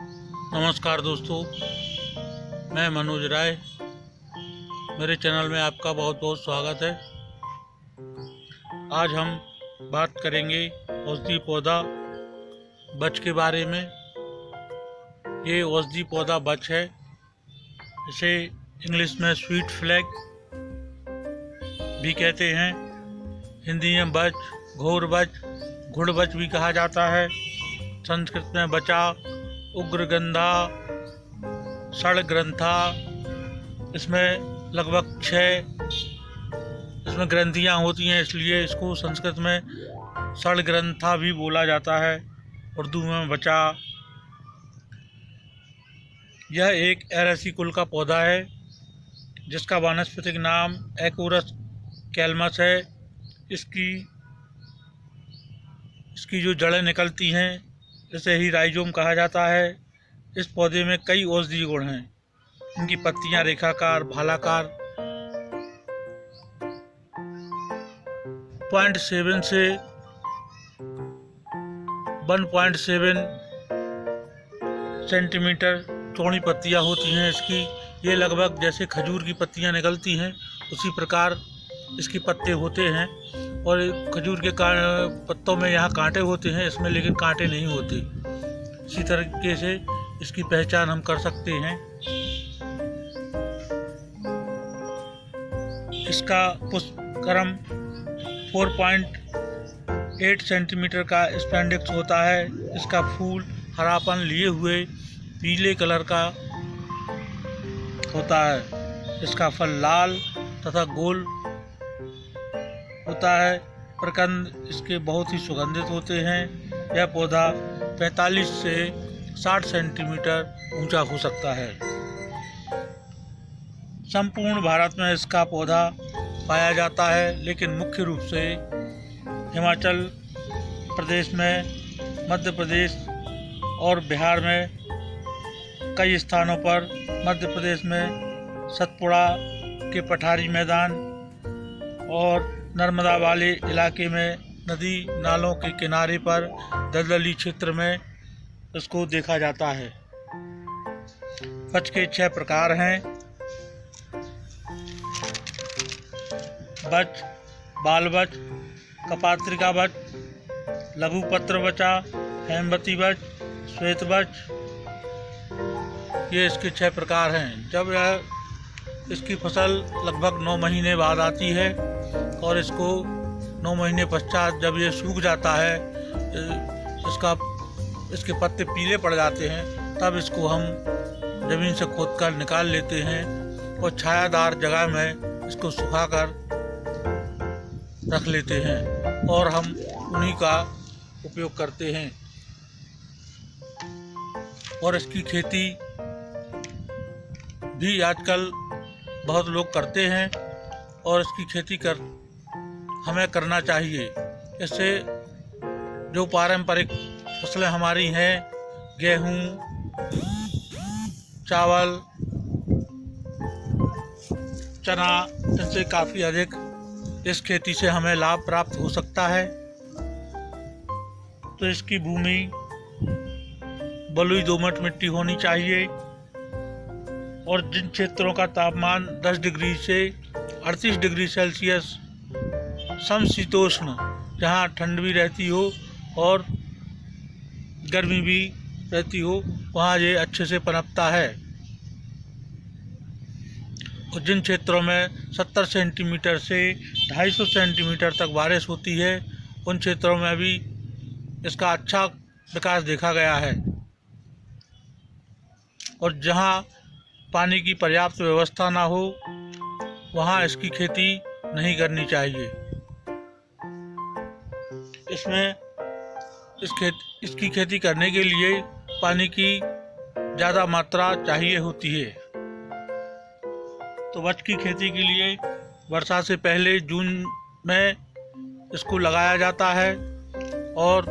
नमस्कार दोस्तों, मैं मनोज राय। मेरे चैनल में आपका बहुत बहुत स्वागत है। आज हम बात करेंगे औषधीय पौधा बच के बारे में। ये औषधीय पौधा बच है। इसे इंग्लिश में स्वीट फ्लैग भी कहते हैं। हिंदी में बच, घोर बच, घुड़ बच भी कहा जाता है। संस्कृत में बचा, उग्रगंधा, षडग्रंथा, इसमें लगभग 6 इसमें ग्रंथियाँ होती हैं, इसलिए इसको संस्कृत में षडग्रंथा भी बोला जाता है। उर्दू में बचा। यह एक एरेसी कुल का पौधा है जिसका वानस्पतिक नाम एकोरस कैलमस है। इसकी जो जड़ें निकलती हैं इसे ही राइजोम कहा जाता है। इस पौधे में कई औषधीय गुण हैं। इनकी पत्तियां रेखाकार, भालाकार, 0.7 से 1.7 सेंटीमीटर चौड़ी पत्तियां होती हैं इसकी। ये लगभग जैसे खजूर की पत्तियां निकलती हैं उसी प्रकार इसके पत्ते होते हैं। और खजूर के पत्तों में यहाँ कांटे होते हैं, इसमें लेकिन कांटे नहीं होते। इसी तरीके से इसकी पहचान हम कर सकते हैं। इसका पुष्पक्रम 4.8 सेंटीमीटर का स्पेंडिक्स होता है। इसका फूल हरापन लिए हुए पीले कलर का होता है। इसका फल लाल तथा गोल होता है। प्रकंद इसके बहुत ही सुगंधित होते हैं। यह पौधा 45 से 60 सेंटीमीटर ऊंचा हो सकता है। संपूर्ण भारत में इसका पौधा पाया जाता है, लेकिन मुख्य रूप से हिमाचल प्रदेश में, मध्य प्रदेश और बिहार में कई स्थानों पर, मध्य प्रदेश में सतपुड़ा के पठारी मैदान और नर्मदा वाले इलाके में नदी नालों के किनारे पर दलदली क्षेत्र में इसको देखा जाता है। बच के 6 प्रकार हैं। बच, बाल बच, कपात्रिका बच, लघुपत्र बचा, हेमवती बच, श्वेत बच। ये इसके 6 प्रकार हैं। जब इसकी फसल लगभग 9 महीने बाद आती है और इसको 9 महीने पश्चात जब ये सूख जाता है, इसके पत्ते पीले पड़ जाते हैं, तब इसको हम ज़मीन से खोदकर निकाल लेते हैं और छायादार जगह में इसको सुखाकर रख लेते हैं और हम उन्हीं का उपयोग करते हैं। और इसकी खेती भी आजकल बहुत लोग करते हैं और इसकी खेती हमें करना चाहिए। इससे जो पारंपरिक फसलें हमारी हैं, गेहूँ, चावल, चना, इनसे काफ़ी अधिक इस खेती से हमें लाभ प्राप्त हो सकता है। तो इसकी भूमि बलुई दोमट मिट्टी होनी चाहिए और जिन क्षेत्रों का तापमान 10 डिग्री से 38 डिग्री सेल्सियस समशीतोष्ण, जहाँ ठंड भी रहती हो और गर्मी भी रहती हो, वहाँ ये अच्छे से पनपता है। और जिन क्षेत्रों में 70 सेंटीमीटर से 250 सेंटीमीटर तक बारिश होती है, उन क्षेत्रों में भी इसका अच्छा विकास देखा गया है। और जहाँ पानी की पर्याप्त व्यवस्था ना हो, वहाँ इसकी खेती नहीं करनी चाहिए। इसकी खेती करने के लिए पानी की ज़्यादा मात्रा चाहिए होती है। तो बच की खेती के लिए वर्षा से पहले जून में इसको लगाया जाता है और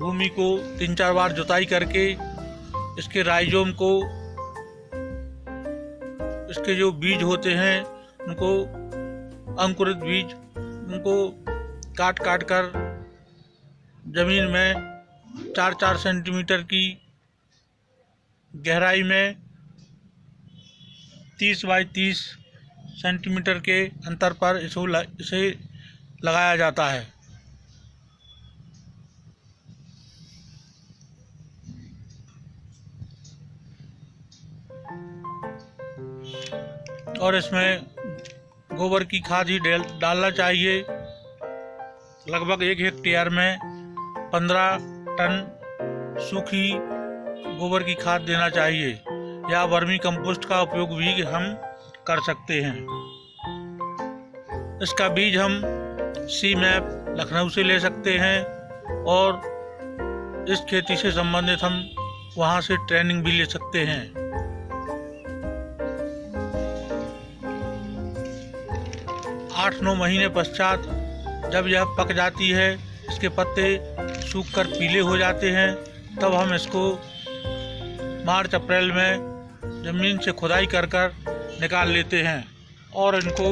भूमि को 3-4 बार जुताई करके इसके राइजोम को, इसके जो बीज होते हैं उनको, अंकुरित बीज, उनको काट कर ज़मीन में 4-4 सेंटीमीटर की गहराई में 30 बाई 30 सेंटीमीटर के अंतर पर इसे लगाया जाता है। और इसमें गोबर की खाद ही डालना चाहिए। लगभग 1 हेक्टेयर में 15 टन सूखी गोबर की खाद देना चाहिए, या वर्मी कंपोस्ट का उपयोग भी हम कर सकते हैं। इसका बीज हम CMAP लखनऊ से ले सकते हैं, और इस खेती से संबंधित हम वहां से ट्रेनिंग भी ले सकते हैं। 8-9 महीने पश्चात जब यह पक जाती है, इसके पत्ते सूखकर पीले हो जाते हैं, तब हम इसको मार्च-अप्रैल में ज़मीन से खुदाई कर निकाल लेते हैं, और इनको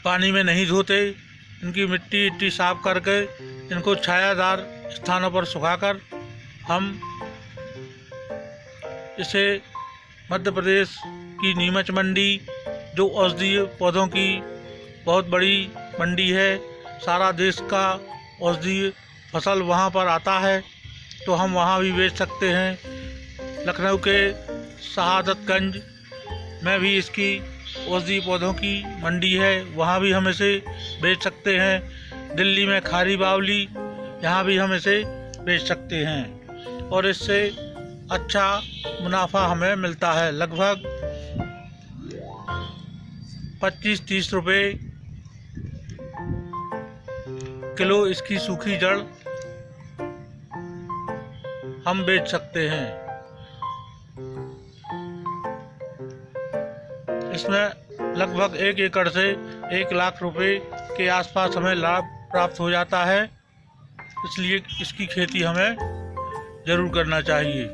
पानी में नहीं धोते। इनकी मिट्टी साफ करके इनको छायादार स्थानों पर सुखाकर हम इसे मध्य प्रदेश की नीमच मंडी, जो औषधीय पौधों की बहुत बड़ी मंडी है, सारा देश का औषधीय फसल वहाँ पर आता है, तो हम वहाँ भी बेच सकते हैं। लखनऊ के शहादतगंज में भी इसकी औषधीय पौधों की मंडी है, वहाँ भी हम इसे बेच सकते हैं। दिल्ली में खारी बावली, यहाँ भी हम इसे बेच सकते हैं, और इससे अच्छा मुनाफा हमें मिलता है। लगभग 25-30 रुपये किलो इसकी सूखी जड़ हम बेच सकते हैं। इसमें लगभग 1 एकड़ से 1 लाख रुपए के आसपास हमें लाभ प्राप्त हो जाता है, इसलिए इसकी खेती हमें ज़रूर करना चाहिए।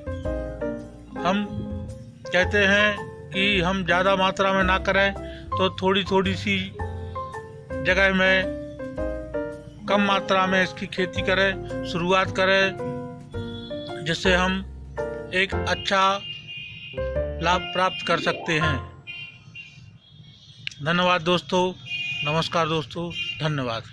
हम कहते हैं कि हम ज़्यादा मात्रा में ना करें, तो थोड़ी सी जगह में कम मात्रा में इसकी खेती करें, शुरुआत करें, जिससे हम एक अच्छा लाभ प्राप्त कर सकते हैं। धन्यवाद दोस्तों, नमस्कार दोस्तों, धन्यवाद।